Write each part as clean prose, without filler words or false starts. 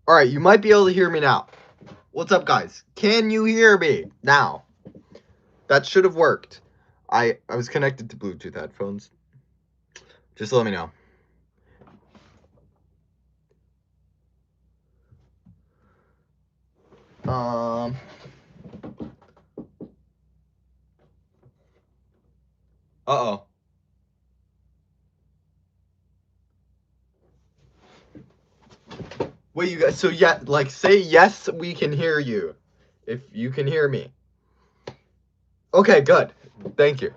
Alright, you might be able to hear me now. What's up, guys? Can you hear me now? That should have worked. I was connected to Bluetooth headphones. Just let me know. Uh-oh. Wait, you guys, so yeah, like, say yes, we can hear you. If you can hear me. Okay, good. Thank you.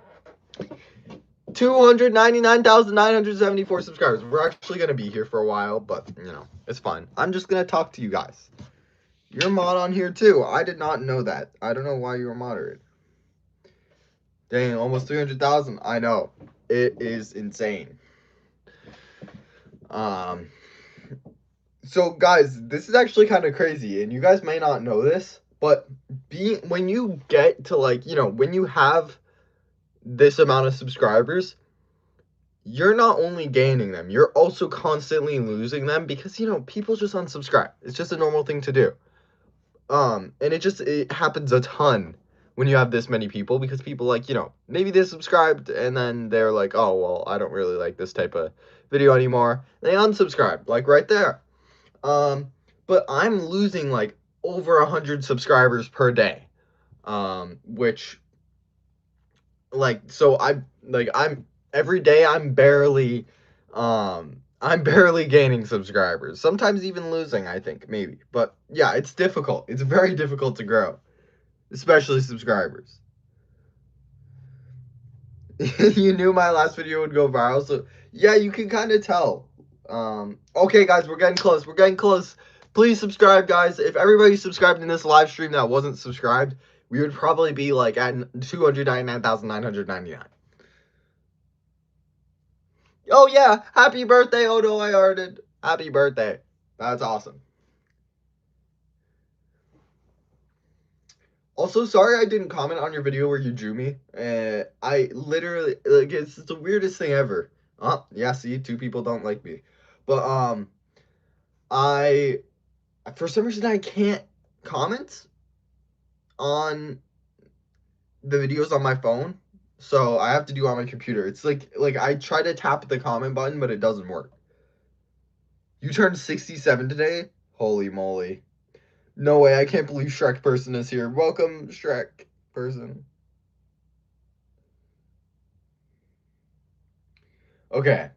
299,974 subscribers. We're actually going to be here for a while, but, you know, it's fine. I'm just going to talk to you guys. You're a mod on here, too. I did not know that. I don't know why you were moderated. Dang, almost 300,000. I know. It is insane. So, guys, this is actually kind of crazy, and you guys may not know this, but when you get to, like, you know, when you have this amount of subscribers, you're not only gaining them, you're also constantly losing them because, you know, people just unsubscribe. It's just a normal thing to do. And it happens a ton when you have this many people because people, like, you know, maybe they subscribed and then they're like, oh, well, I don't really like this type of video anymore. They unsubscribe, like right there. But I'm losing like over 100 subscribers per day. Which, like, so I'm every day I'm barely gaining subscribers. Sometimes even losing, I think, maybe. But yeah, it's difficult. It's very difficult to grow, especially subscribers. You knew my last video would go viral, so yeah, you can kind of tell. Okay, guys, we're getting close. We're getting close. Please subscribe, guys. If everybody subscribed in this live stream that wasn't subscribed, we would probably be like at 299,999. Oh yeah, happy birthday, Odo I Arted. Happy birthday. That's awesome. Also, sorry I didn't comment on your video where you drew me. I literally, like, it's the weirdest thing ever. Oh, yeah, see, two people don't like me. But, I, for some reason, I can't comment on the videos on my phone. So I have to do it on my computer. It's like I try to tap the comment button, but it doesn't work. You turned 67 today? Holy moly. No way, I can't believe Shrek person is here. Welcome, Shrek person. Okay.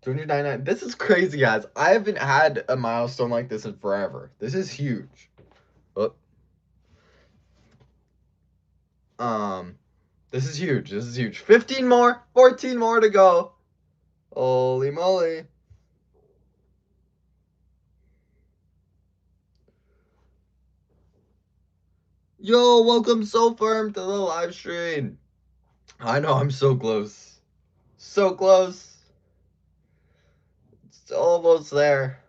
299. This is crazy, guys. I haven't had a milestone like this in forever. This is huge. Oh. This is huge. This is huge. 15 more, 14 more to go. Holy moly. Yo, welcome So Firm to the live stream. I know, I'm so close. So close. It's almost there.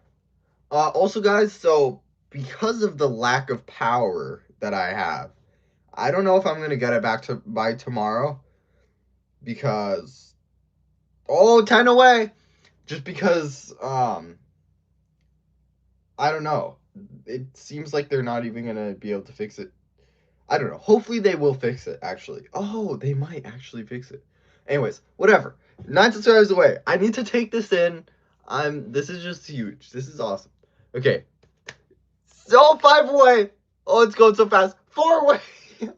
Also, guys, so because of the lack of power that I have, I don't know if I'm going to get it back by tomorrow because, oh, 10 away. Just because, I don't know. It seems like they're not even going to be able to fix it. I don't know. Hopefully they will fix it, actually. Oh, they might actually fix it. Anyways, whatever. 9 subscribers away. I need to take this in. This is just huge. This is awesome. Okay. So 5 away. Oh, it's going so fast. 4 away. 3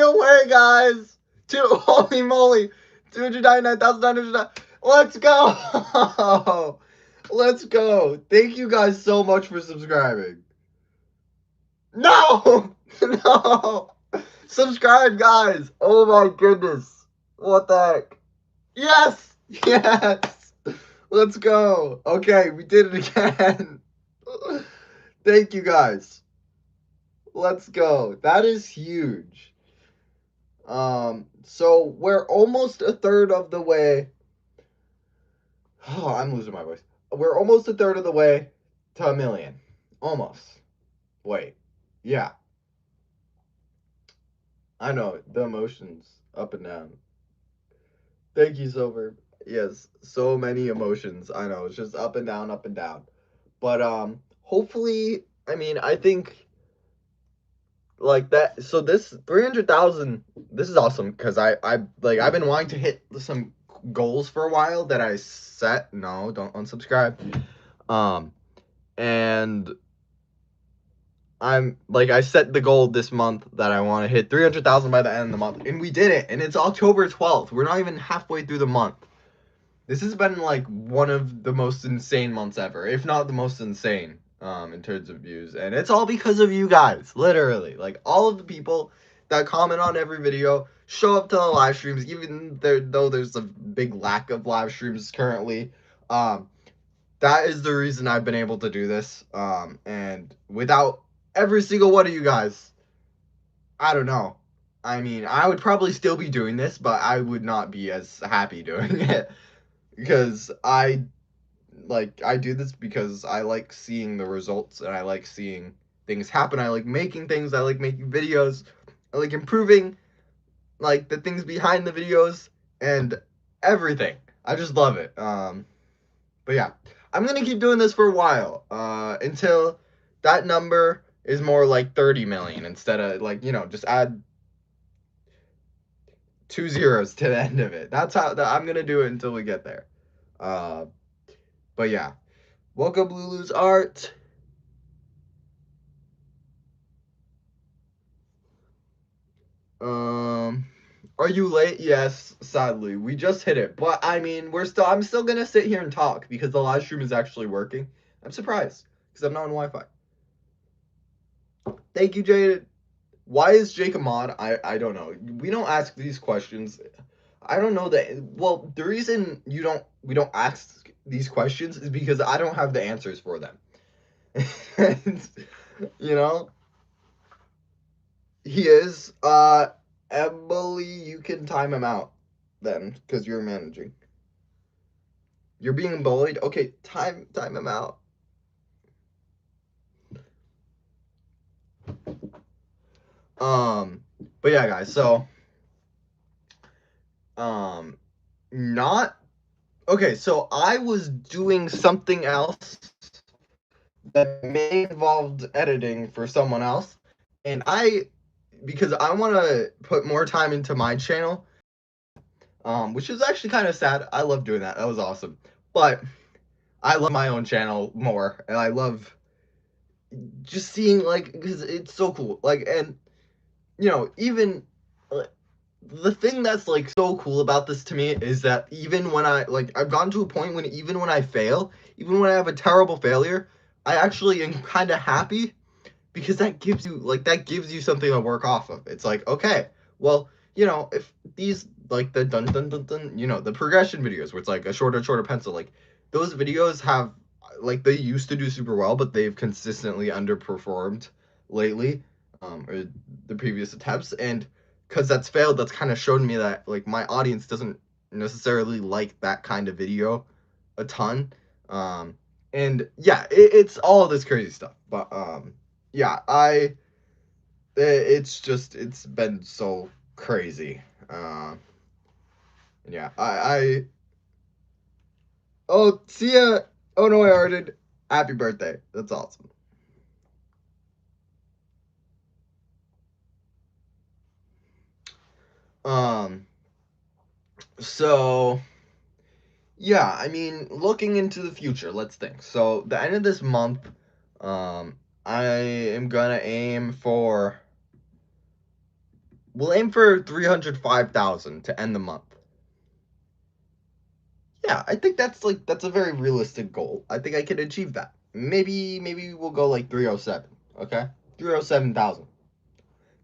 away, guys. 2. Holy moly. 299,909. Let's go. Let's go. Thank you guys so much for subscribing. No. No. Subscribe, guys. Oh my goodness. What the heck? Yes. Yes. Let's go. Okay, we did it again. Thank you, guys. Let's go. That is huge. So we're almost a third of the way. Oh, I'm losing my voice. We're almost a third of the way to 1 million. Almost. Wait. Yeah. I know. The emotions up and down. Thank you, Silver. Yes, so many emotions. I know. It's just up and down, up and down. But hopefully, I mean, I think like that. So this 300,000, this is awesome because I've been wanting to hit some goals for a while that I set. No, don't unsubscribe. Um, and I'm like I set the goal this month that I want to hit 300,000 by the end of the month, and we did it. And it's October 12th. We're not even halfway through the month. This has been like one of the most insane months ever, if not the most insane, in terms of views. And it's all because of you guys, literally. Like all of the people that comment on every video, show up to the live streams, even though there's a big lack of live streams currently. That is the reason I've been able to do this. And without every single one of you guys, I don't know. I mean, I would probably still be doing this, but I would not be as happy doing it because I do this because I like seeing the results and I like seeing things happen. I like making things. I like making videos. I like improving like the things behind the videos and everything. I just love it. But yeah, I'm gonna keep doing this for a while. Until that number is more like 30 million instead of like, just add 2 zeros to the end of it. That's how I'm gonna do it until we get there. Uh, but yeah. Welcome Lulu's art. Um, are you late? Yes, sadly. We just hit it. But I mean, I'm still gonna sit here and talk because the live stream is actually working. I'm surprised because I'm not on Wi-Fi. Thank you, Jade. Why is Jake a mod? I don't know. We don't ask these questions. I don't know that. Well, the reason we don't ask these questions is because I don't have the answers for them. And, you know, he is. Emily, you can time him out then because you're managing. You're being bullied. Okay, time him out. But yeah, guys. So, not okay. So I was doing something else that may involved editing for someone else, and because I want to put more time into my channel, which is actually kind of sad. I love doing that. That was awesome, but I love my own channel more, and I love just seeing like because it's so cool. Like, and even the thing that's like so cool about this to me is that even when I've gotten to a point when even when I fail, even when I have a terrible failure, I actually am kind of happy because that gives you something to work off of. It's like, okay, well, if these like the dun dun dun dun, the progression videos where it's like a shorter pencil, like those videos have like they used to do super well, but they've consistently underperformed lately, or the previous attempts, and because that's failed, that's kind of shown me that like my audience doesn't necessarily like that kind of video a ton. And yeah, it's all this crazy stuff, but yeah, it's been so crazy. Yeah, oh, see ya. Oh no, I already did. Happy birthday. That's awesome. Um, so yeah, I mean, looking into the future, let's think. So the end of this month, I am gonna we'll aim for 305,000 to end the month. Yeah, I think that's a very realistic goal. I think I can achieve that. Maybe we'll go like 307. Okay, 307,000.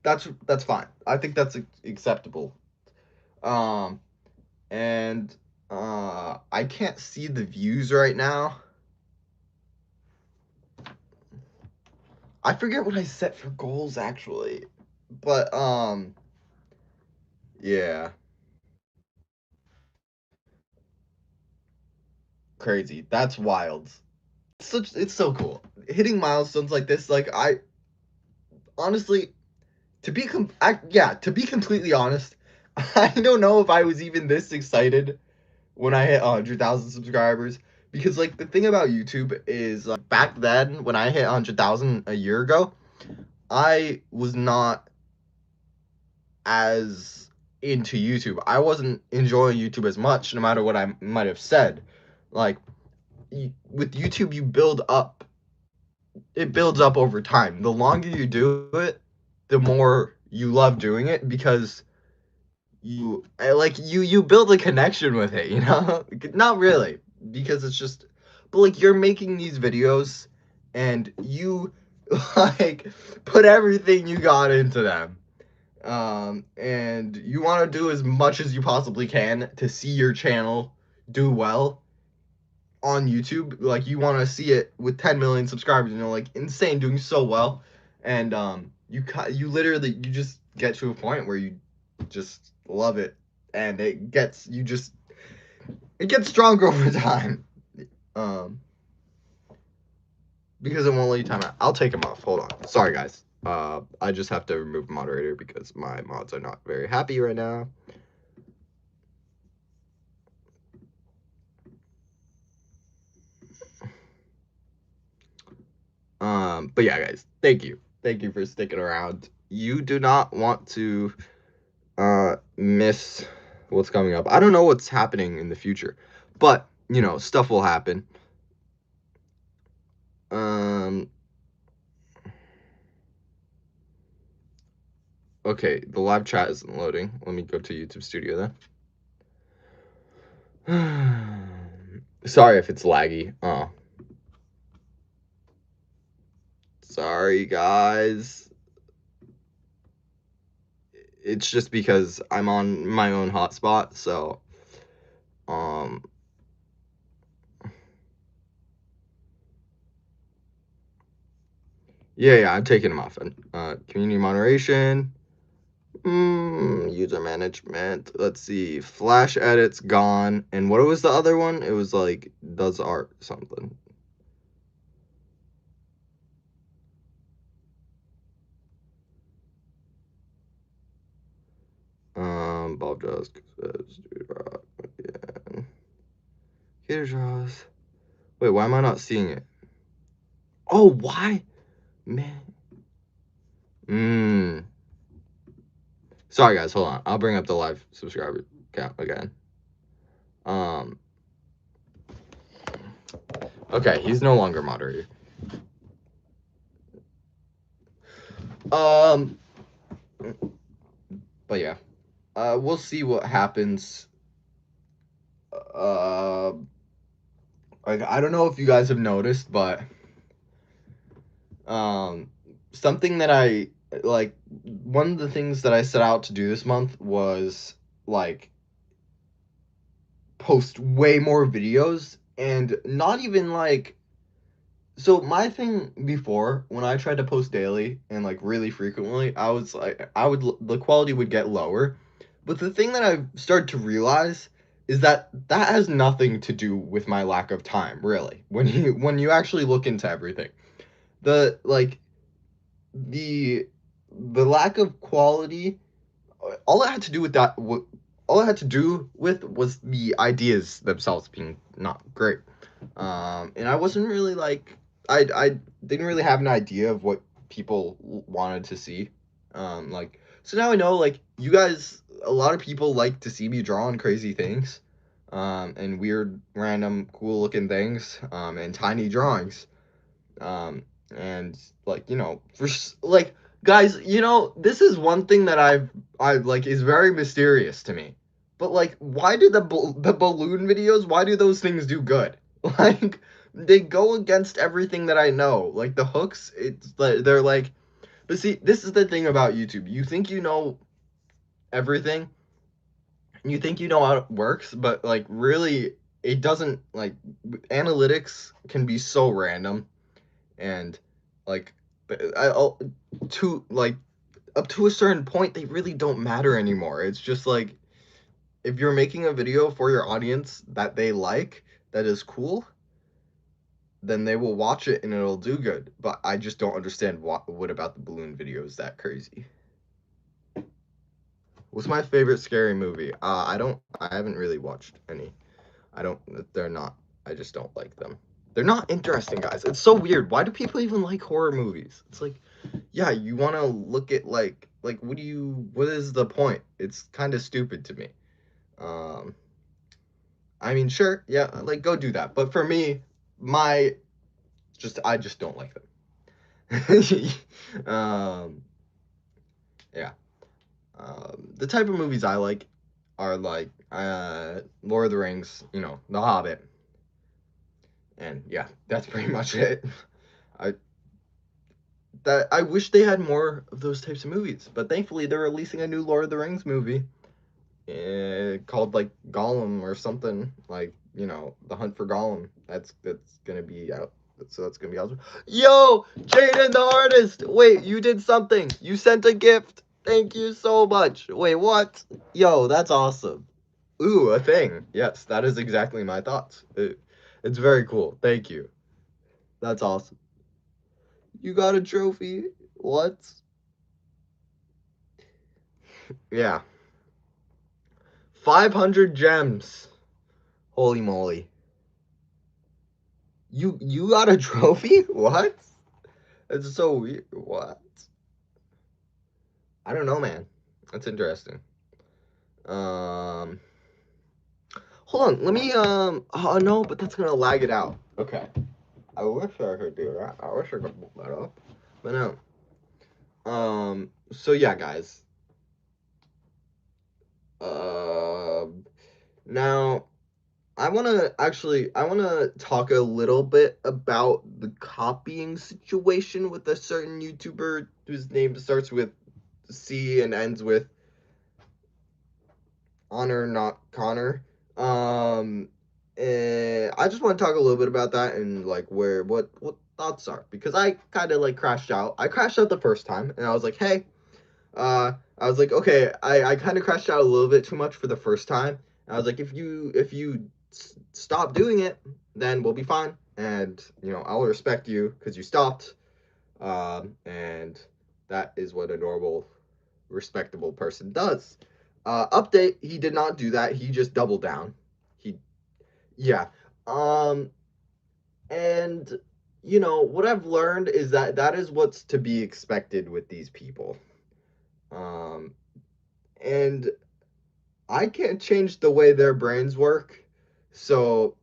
That's fine. I think that's acceptable. Um, and I can't see the views right now. I forget what I set for goals actually, but yeah, crazy. That's wild. It's so cool. Hitting milestones like this, like I honestly, to be completely honest, I don't know if I was even this excited when I hit 100,000 subscribers Because like the thing about YouTube is back then when I hit 100,000 a year ago, I was not as into YouTube. I wasn't enjoying YouTube as much, no matter what I might have said. Like with YouTube, you build up. It builds up over time. The longer you do it, the more you love doing it because you build a connection with it, you know? Not really, because it's just, but like you're making these videos and you like put everything you got into them. And you want to do as much as you possibly can to see your channel do well on YouTube. Like you want to see it with 10 million subscribers, you know, like insane, doing so well. And you literally you just get to a point where you just love it, and it gets stronger over time. Um, because it won't let you time out. I'll take him off. Hold on. Sorry, guys. I just have to remove moderator because my mods are not very happy right now. But yeah, guys, thank you. Thank you for sticking around. You do not want to miss what's coming up. I don't know what's happening in the future, but you know, stuff will happen. Okay, the live chat isn't loading. Let me go to YouTube Studio then. Sorry if it's laggy. Oh. Sorry, guys. It's just because I'm on my own hotspot, so yeah, I'm taking them off. Community moderation, user management. Let's see, Flash edits gone, and what was the other one? It was like does art something. Bob Jones says, again. Here draws. Wait, why am I not seeing it? Oh, why? Man. Sorry, guys. Hold on. I'll bring up the live subscriber count again. Okay, he's no longer moderator. But yeah. We'll see what happens. Like, I don't know if you guys have noticed, but something that I like, one of the things that I set out to do this month was like post way more videos, and not even like, so my thing before, when I tried to post daily and like really frequently, I was like, the quality would get lower. But the thing that I've started to realize is that that has nothing to do with my lack of time, really. When you actually look into everything, the like the lack of quality, all it had to do with that, all it had to do with was the ideas themselves being not great. And I wasn't really like, I didn't really have an idea of what people wanted to see. Like, so now I know, like, you guys, a lot of people like to see me draw on crazy things, and weird, random, cool looking things, and tiny drawings. And like, you know, like, guys, you know, this is one thing that I've like is very mysterious to me. But like, why do the balloon videos? Why do those things do good? Like, they go against everything that I know. Like the hooks, it's like they're like. But see, this is the thing about YouTube. You think you know everything. You think you know how it works, but like really, it doesn't. Like analytics can be so random, and like to like up to a certain point they really don't matter anymore. It's just like if you're making a video for your audience that they like, that is cool, then they will watch it and it'll do good. But I just don't understand what about the balloon video is that crazy. What's my favorite scary movie? I haven't really watched any. I don't, they're not I just don't like them. They're not interesting, guys. It's so weird. Why do people even like horror movies? It's like, yeah, you want to look at like what is the point? It's kind of stupid to me. Um I mean, sure, yeah, like go do that. But for me, I just don't like them. Yeah. The type of movies I like are like Lord of the Rings, The Hobbit. And yeah, that's pretty much it. I I wish they had more of those types of movies, but thankfully they're releasing a new Lord of the Rings movie called like Gollum or something, like The Hunt for Gollum. That's gonna be out. So that's gonna be awesome. Yo, Jaden the artist. Wait, you did something. You sent a gift. Thank you so much. Wait, what? Yo, that's awesome. Ooh, a thing. Yes, that is exactly my thoughts. It's very cool. Thank you. That's awesome. You got a trophy. What? Yeah. 500 gems. Holy moly. You got a trophy? What? It's so weird. What? I don't know, man. That's interesting. Um Hold on. Let me oh no, but that's going to lag it out. Okay. I wish I could do that. I wish I could pull that up. But no. So yeah, guys. Now I want to talk a little bit about the copying situation with a certain YouTuber whose name starts with C and ends with Honor, not Connor. Um, I just want to talk a little bit about that and like what thoughts are, because I kind of like crashed out. I crashed out the first time and I was like, hey, I was like, okay, I kind of crashed out a little bit too much for the first time. I was like, if you stop doing it, then we'll be fine, and I'll respect you because you stopped. And that is what a normal, respectable person does. Update, he did not do that. He just doubled down. He, yeah. Um, and what I've learned is that that is what's to be expected with these people. Um, and I can't change the way their brains work. So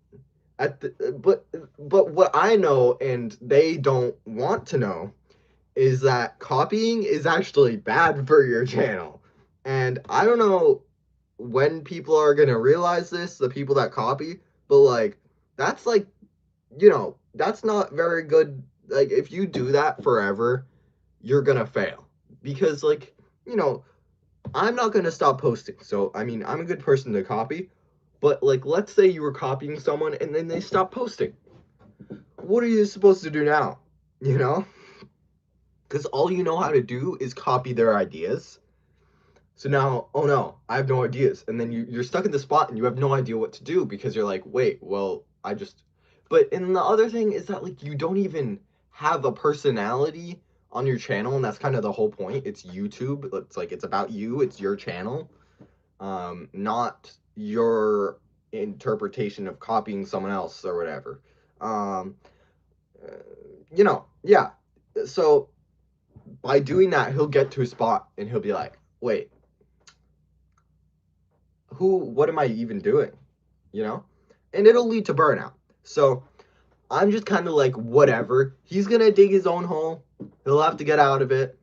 but what I know and they don't want to know is that copying is actually bad for your channel. And I don't know when people are going to realize this, the people that copy, but like that's like, that's not very good. Like if you do that forever, you're going to fail. Because like, you know, I'm not going to stop posting. So, I mean, I'm a good person to copy, but like let's say you were copying someone and then they stop posting. What are you supposed to do now? You know? Because all you know how to do is copy their ideas. So now, oh no, I have no ideas. And then you're stuck in the spot and you have no idea what to do because you're like, wait, well, I just. But and the other thing is that like you don't even have a personality on your channel, and that's kind of the whole point. It's YouTube. It's like it's about you. It's your channel, not your interpretation of copying someone else or whatever. Um, yeah. So by doing that, he'll get to a spot and he'll be like, wait, what am I even doing? You know? And it'll lead to burnout. So I'm just kind of like, whatever. He's going to dig his own hole. He'll have to get out of it.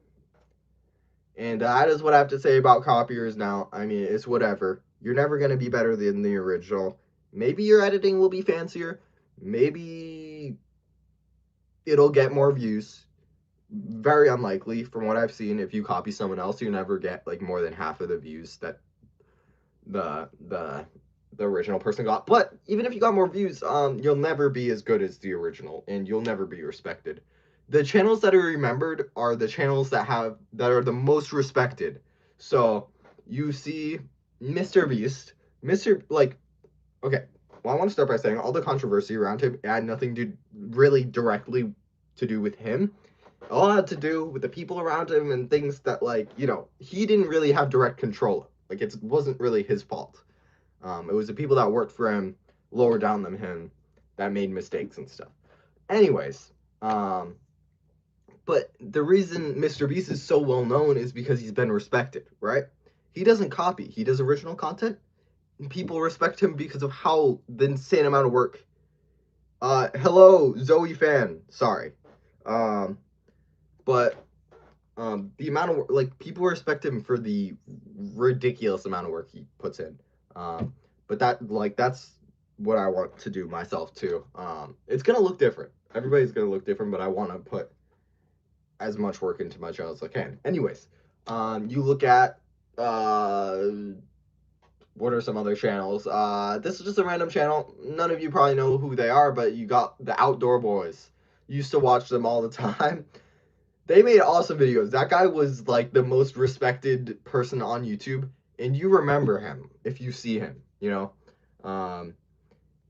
And that is what I have to say about copiers now. I mean, it's whatever. You're never going to be better than the original. Maybe your editing will be fancier. Maybe it'll get more views. Very unlikely from what I've seen. If you copy someone else, you never get like more than half of the views that the the the original person got. But even if you got more views, you'll never be as good as the original, and you'll never be respected. The channels that are remembered are the channels that are the most respected. So you see Mr. Beast, Mr. like, okay. Well, I want to start by saying all the controversy around him had nothing to really directly to do with him. All had to do with the people around him and things that like he didn't really have direct control of. Like wasn't really his fault. It was the people that worked for him lower down than him that made mistakes and stuff. Anyways, but the reason Mr. Beast is so well known is because he's been respected, right? He doesn't copy. He does original content. People respect him because of how the insane amount of work. Hello, Zoe fan. Sorry. Um, but the amount of work, like, people respect him for the ridiculous amount of work he puts in. But that's what I want to do myself too. It's gonna look different. Everybody's gonna look different, but I want to put as much work into my channel as I can. Anyways, you look at what are some other channels? This is just a random channel. None of you probably know who they are, but you got the Outdoor Boys. Used to watch them all the time. They made awesome videos. That guy was like the most respected person on YouTube, and you remember him if you see him, you know?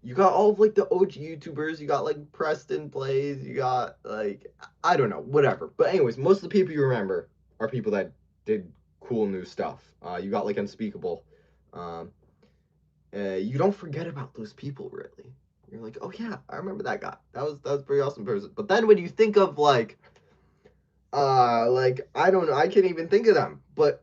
You got all of like the OG YouTubers, you got like Preston Plays, you got like, I don't know, whatever. But anyways, most of the people you remember are people that did cool new stuff. You got like Unspeakable. Um, you don't forget about those people really. You're like, oh yeah, I remember that guy. That was pretty awesome person. But then when you think of like I don't know, I can't even think of them. But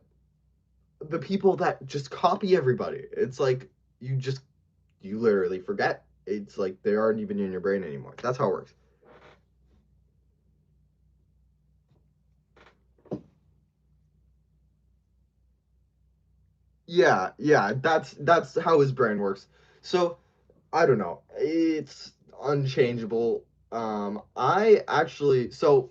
the people that just copy everybody, it's like you literally forget. It's like they aren't even in your brain anymore. That's how it works. Yeah, that's how his brain works. So I don't know. It's unchangeable. I actually, so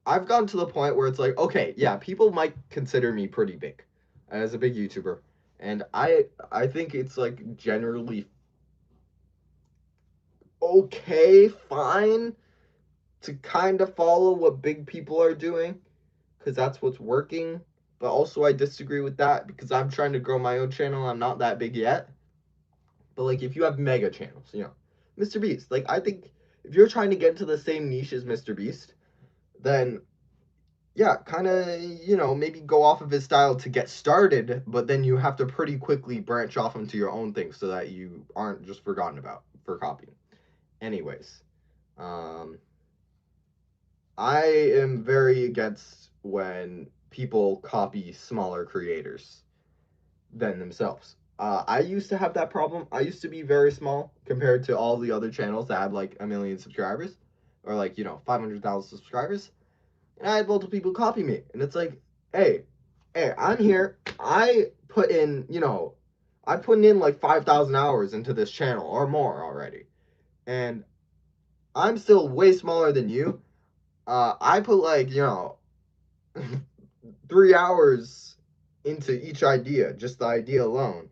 I've gotten to the point where it's like, okay, yeah, people might consider me pretty big as a big YouTuber, and I think it's like generally okay, fine to kind of follow what big people are doing because that's what's working. But also, I disagree with that because I'm trying to grow my own channel. I'm not that big yet. But like, if you have mega channels, you know, Mr. Beast, like, I think if you're trying to get into the same niche as Mr. Beast, then yeah, kind of, you know, maybe go off of his style to get started, but then you have to pretty quickly branch off into your own thing so that you aren't just forgotten about for copying. Anyways, um, I am very against when people copy smaller creators than themselves. I used to have that problem. I used to be very small compared to all the other channels that had like a million subscribers or like, you know, 500,000 subscribers. And I had multiple people copy me. And it's like, hey, I'm here. I put in, you know, I put in like 5,000 hours into this channel or more already. And I'm still way smaller than you. I put like, you know, 3 hours into each idea, just the idea alone,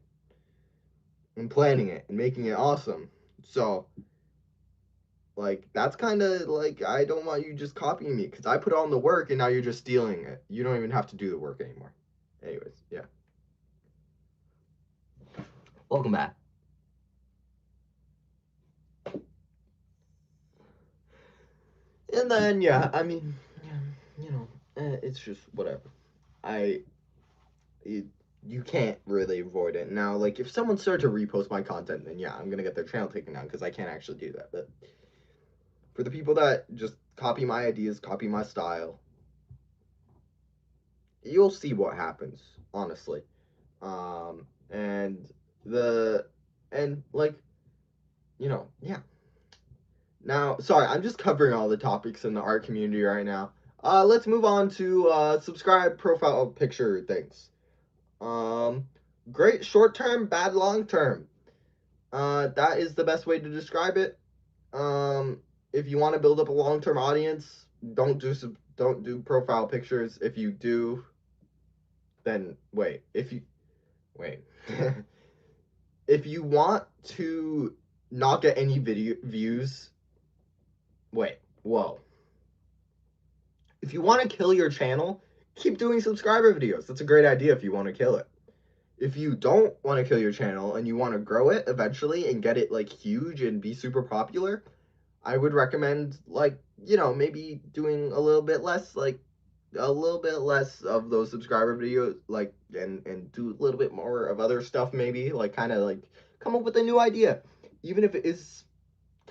and planning it and making it awesome. So, like, that's kind of like, I don't want you just copying me because I put on the work and now you're just stealing it. You don't even have to do the work anymore. Anyways, yeah. Welcome back. And then, yeah, I mean, yeah, you know, it's just whatever. I, it, you can't really avoid it. Now, like, if someone started to repost my content, then yeah, I'm gonna get their channel taken down because I can't actually do that. But for the people that just copy my ideas, copy my style, you'll see what happens, honestly. And the, and like, you know, yeah. Now, sorry, I'm just covering all the topics in the art community right now. Let's move on to subscribe profile picture things. Um, great short term, bad long term. That is the best way to describe it. Um, if you want to build up a long term audience, don't do profile pictures. If you do, then wait. If you wait, if you want to not get any video views, wait, whoa. If you want to kill your channel, keep doing subscriber videos. That's a great idea if you want to kill it. If you don't want to kill your channel and you want to grow it eventually and get it like huge and be super popular, I would recommend like, you know, maybe doing a little bit less, like a little bit less of those subscriber videos, like, and do a little bit more of other stuff, maybe like kind of like come up with a new idea, even if it is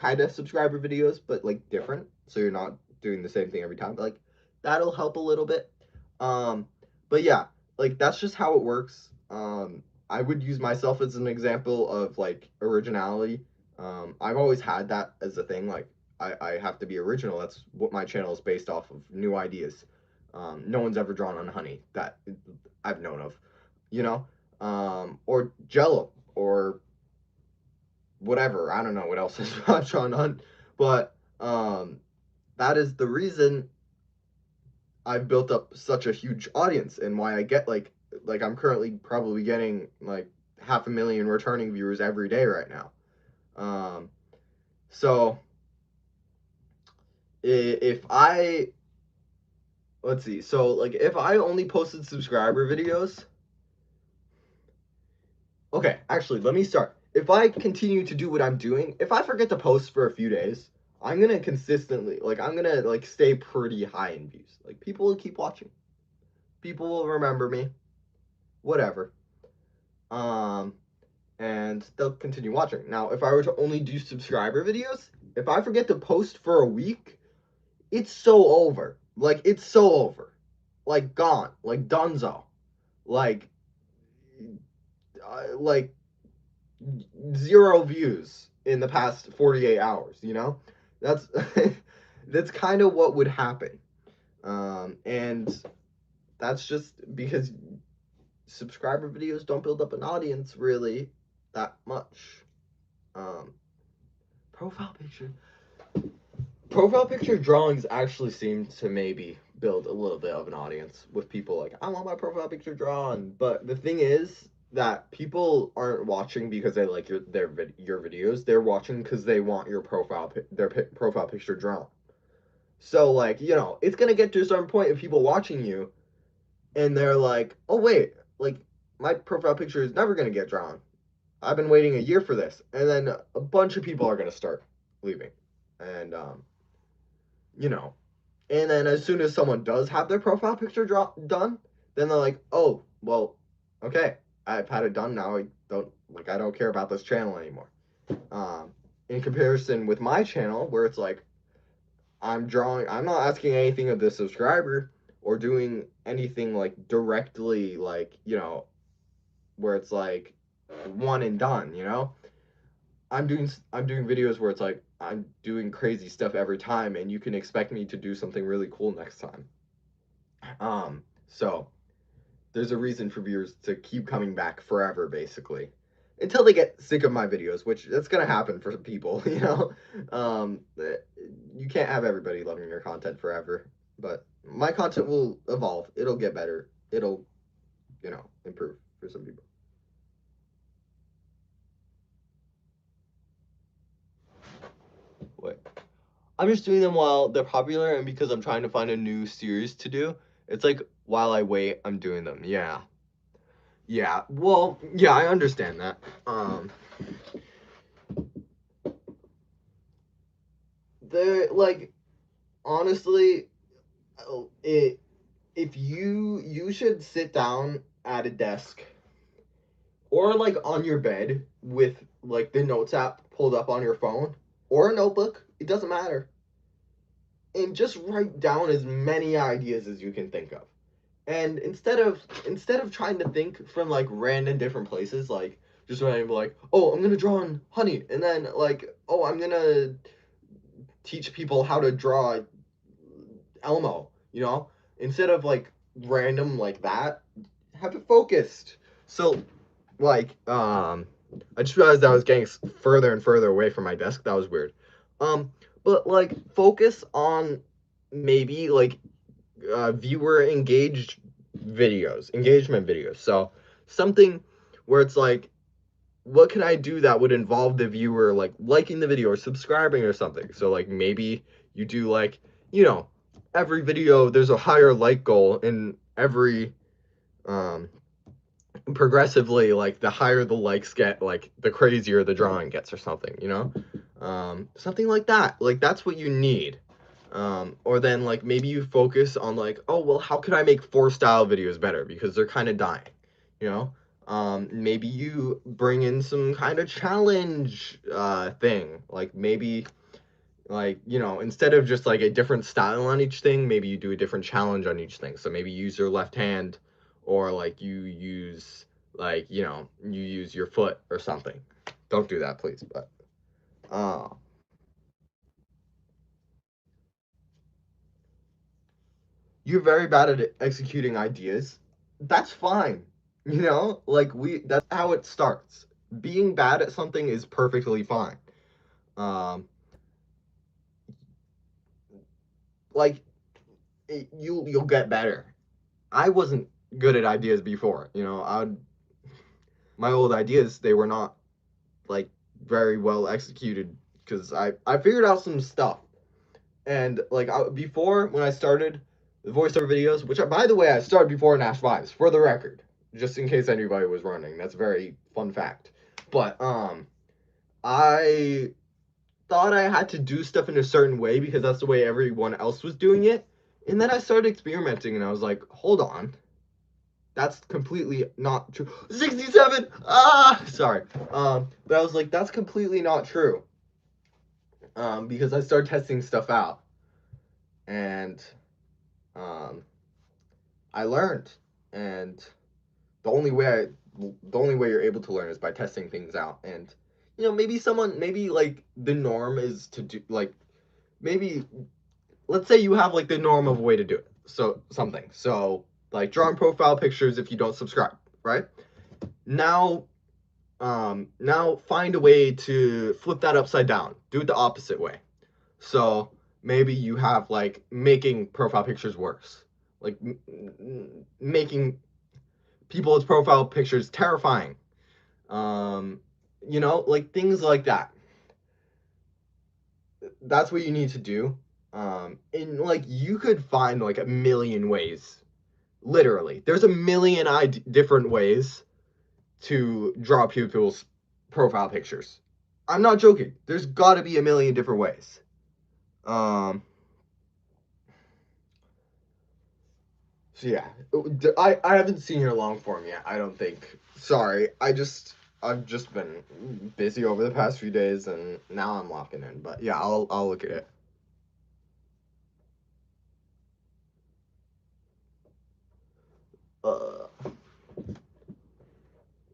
kind of subscriber videos, but like different, so you're not doing the same thing every time. But, like, that'll help a little bit. But yeah, like that's just how it works. I would use myself as an example of like originality. I've always had that as a thing. Like I have to be original. That's what my channel is based off of, new ideas. No one's ever drawn on honey that I've known of, you know, or Jello or whatever. I don't know what else is drawn on, but that is the reason I've built up such a huge audience and why I get like I'm currently probably getting like 500,000 returning viewers every day right now. So if I, let's see, so like if I only posted subscriber videos, okay, actually let me start. If I continue to do what I'm doing, if I forget to post for a few days, I'm gonna consistently, like, I'm gonna like stay pretty high in views. Like, people will keep watching. People will remember me. Whatever. And they'll continue watching. Now, if I were to only do subscriber videos, if I forget to post for a week, it's so over. Like, it's so over. Like, gone. Like, donezo. Like, like 0 views in the past 48 hours, you know? That's that's kind of what would happen. And that's just because subscriber videos don't build up an audience really that much. Um, profile picture drawings actually seem to maybe build a little bit of an audience with people like, I want my profile picture drawn. But the thing is that people aren't watching because they like your videos. They're watching because they want your profile picture drawn. So, like, you know, it's gonna get to a certain point of people watching you and they're like, oh wait, like, my profile picture is never gonna get drawn. I've been waiting a year for this. And then a bunch of people are gonna start leaving. And you know, and then as soon as someone does have their profile picture done, then they're like, oh, well, okay, I've had it done now. I don't care about this channel anymore. In comparison with my channel, where it's like, I'm not asking anything of the subscriber or doing anything like directly, like, you know, where it's like one and done, you know? I'm doing videos where it's like I'm doing crazy stuff every time and you can expect me to do something really cool next time. So there's a reason for viewers to keep coming back forever, basically. Until they get sick of my videos, which that's gonna happen for people, you know. You can't have everybody loving your content forever, but my content will evolve. It'll get better. It'll, you know, improve for some people. Wait. I'm just doing them while they're popular and because I'm trying to find a new series to do. It's like while I wait, I'm doing them. Yeah. Yeah. Well, yeah, I understand that. They're like, honestly, if you should sit down at a desk or like on your bed with like the notes app pulled up on your phone or a notebook, it doesn't matter, and just write down as many ideas as you can think of. And instead of trying to think from like random different places, like just randomly like, oh, I'm gonna draw on honey, and then like, oh, I'm gonna teach people how to draw Elmo, you know, instead of like random like that, have it focused. So like, I just realized I was getting further and further away from my desk. That was weird. But like focus on maybe like viewer engagement videos. So something where it's like, what can I do that would involve the viewer like liking the video or subscribing or something? So like maybe you do like, you know, every video there's a higher like goal in every progressively, like the higher the likes get, like the crazier the drawing gets or something, you know? Something like that. Like that's what you need. Or then like maybe you focus on like, oh well, how can I make 4 style videos better because they're kind of dying, you know? Maybe you bring in some kind of challenge thing. Like maybe like, you know, instead of just like a different style on each thing, maybe you do a different challenge on each thing. So maybe you use your left hand, or like you use like, you know, you use your foot or something. Don't do that, please. But uh you're very bad at executing ideas. That's fine. You know, like that's how it starts. Being bad at something is perfectly fine. Um like you'll get better. I wasn't good at ideas before, you know. My old ideas, they were not like very well executed because I figured out some stuff. And like before, when I started the voiceover videos, which by the way I started before Nash Vibes, for the record, just in case anybody was running. That's a very fun fact. But I thought I had to do stuff in a certain way because that's the way everyone else was doing it. And then I started experimenting, and I was like, hold on, that's completely not true. 67. Sorry. But I was like, that's completely not true. Because I started testing stuff out, and um, I learned. And the only way the only way you're able to learn is by testing things out. And you know, maybe like the norm is to do like maybe let's say you have like the norm of a way to do it. So something. So like drawing profile pictures if you don't subscribe, right? Now now find a way to flip that upside down. Do it the opposite way. So maybe you have like making profile pictures worse, like making people's profile pictures terrifying. Um, you know, like things like that. That's what you need to do. And like you could find like a million ways. Literally, there's a million different ways to draw people's profile pictures. I'm not joking. There's got to be a million different ways. Um, so yeah, I haven't seen your long form yet. I don't think. Sorry, I've just been busy over the past few days, and now I'm locking in. But yeah, I'll look at it.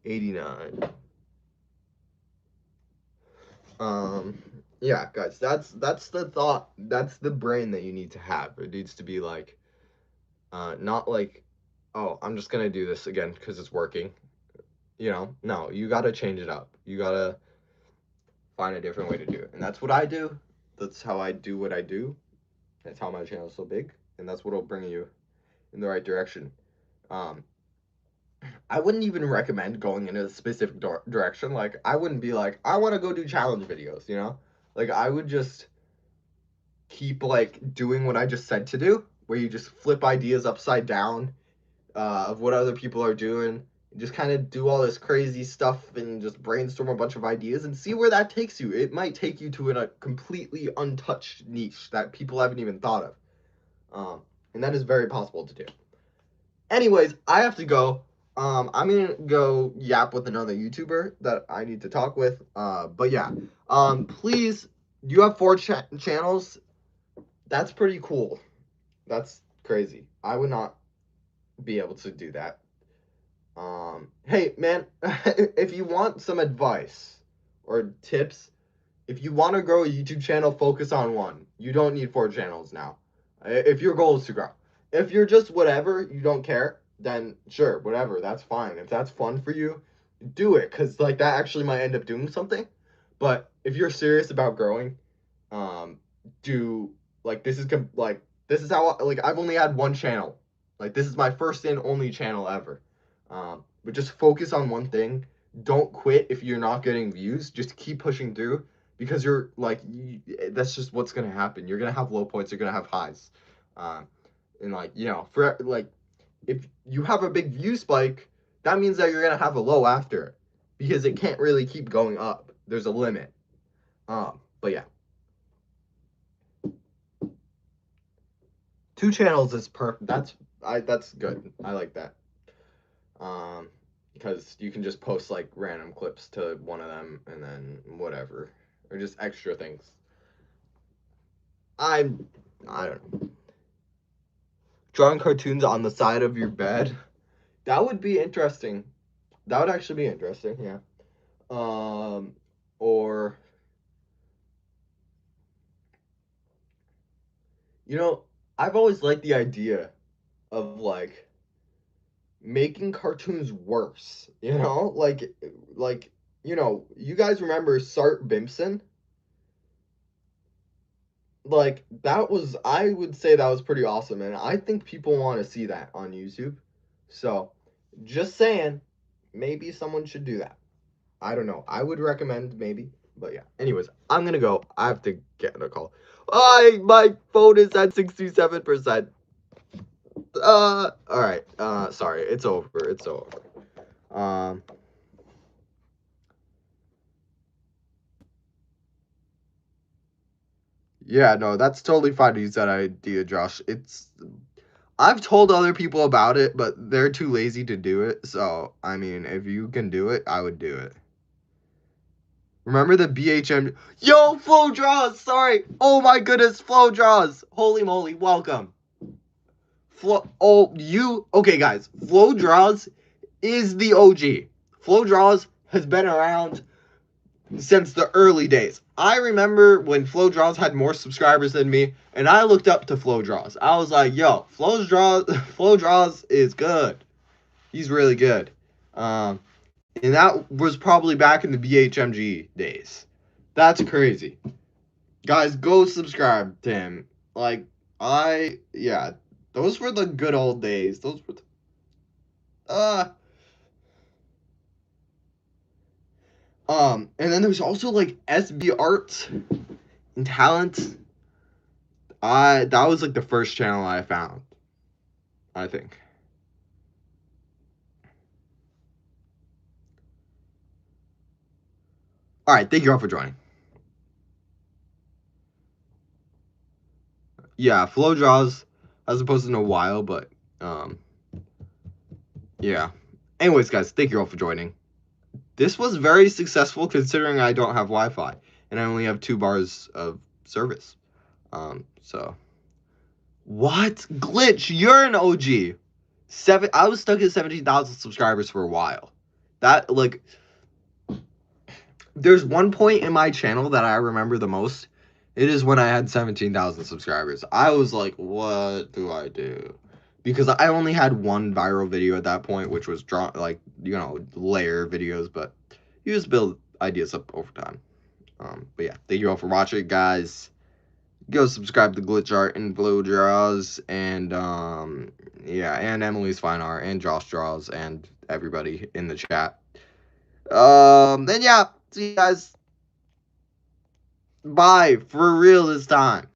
89. Um, yeah, guys, that's the thought. That's the brain that you need to have. It needs to be like, not like, oh, I'm just gonna do this again because it's working. You know, no, you gotta change it up. You gotta find a different way to do it, and that's what I do. That's how I do what I do. That's how my channel is so big, and that's what'll bring you in the right direction. Um, I wouldn't even recommend going in a specific direction. Like, I wouldn't be like, I want to go do challenge videos. You know, like I would just keep like doing what I just said to do, where you just flip ideas upside down of what other people are doing. Just kind of do all this crazy stuff and just brainstorm a bunch of ideas and see where that takes you. It might take you to a completely untouched niche that people haven't even thought of. And that is very possible to do. Anyways, I have to go. I'm gonna go yap with another YouTuber that I need to talk with. But yeah, please, you have 4 channels. That's pretty cool. That's crazy. I would not be able to do that. Hey man, if you want some advice or tips, if you want to grow a YouTube channel, focus on one. You don't need 4 channels now. If your goal is to grow. If you're just whatever, you don't care, then sure, whatever, that's fine. If that's fun for you, do it, because like that actually might end up doing something. But if you're serious about growing, um, do like like this is how like I've only had 1 channel. Like this is my first and only channel ever. But just focus on one thing. Don't quit if you're not getting views. Just keep pushing through because you're like that's just what's gonna happen. You're gonna have low points. You're gonna have highs, um, and like you know, for like if you have a big view spike, that means that you're gonna have a low after, because it can't really keep going up. There's a limit. But yeah, 2 channels is perfect. That's good. I like that. Um, because you can just post like random clips to one of them and then whatever, or just extra things. I don't know. Drawing cartoons on the side of your bed. That would be interesting. That would actually be interesting, yeah. Or you know, I've always liked the idea of like making cartoons worse. You know, like you guys remember Sart Bimson? Like that was, I would say that was pretty awesome, and I think people want to see that on YouTube. So, just saying, maybe someone should do that. I don't know. I would recommend maybe, but yeah. Anyways, I'm gonna go. I have to get a call. My phone is at 67%. All right. Sorry. It's over. It's over. Um. Yeah, no, that's totally fine to use that idea, Josh. I've told other people about it, but they're too lazy to do it. So, I mean, if you can do it, I would do it. Remember the BHM? Yo, Flow Draws! Sorry! Oh my goodness, Flow Draws! Holy moly, welcome. Okay, guys. Flow Draws is the OG. Flow Draws has been around since the early days. I remember when Flow Draws had more subscribers than me, and I looked up to Flow Draws. I was like, yo, Flow Draws is good. He's really good. And that was probably back in the BHMG days. That's crazy. Guys, go subscribe to him. Like, yeah, those were the good old days. Those were, and then there's also like SB Arts and Talent. That was like the first channel I found, I think. All right, thank you all for joining. Yeah, Flow Draws as opposed to No While, but yeah. Anyways, guys, thank you all for joining. This was very successful considering I don't have Wi-Fi and I only have 2 bars of service. So what? Glitch, you're an OG. I was stuck at 17,000 subscribers for a while. That like there's one point in my channel that I remember the most. It is when I had 17,000 subscribers. I was like, what do I do? Because I only had one viral video at that point, which was layer videos, but you just build ideas up over time. But yeah, thank you all for watching, guys. Go subscribe to Glitch Art and Flow Draws, and yeah, and Emily's Fine Art, and Josh Draws, and everybody in the chat. Then yeah, see you guys. Bye, for real this time.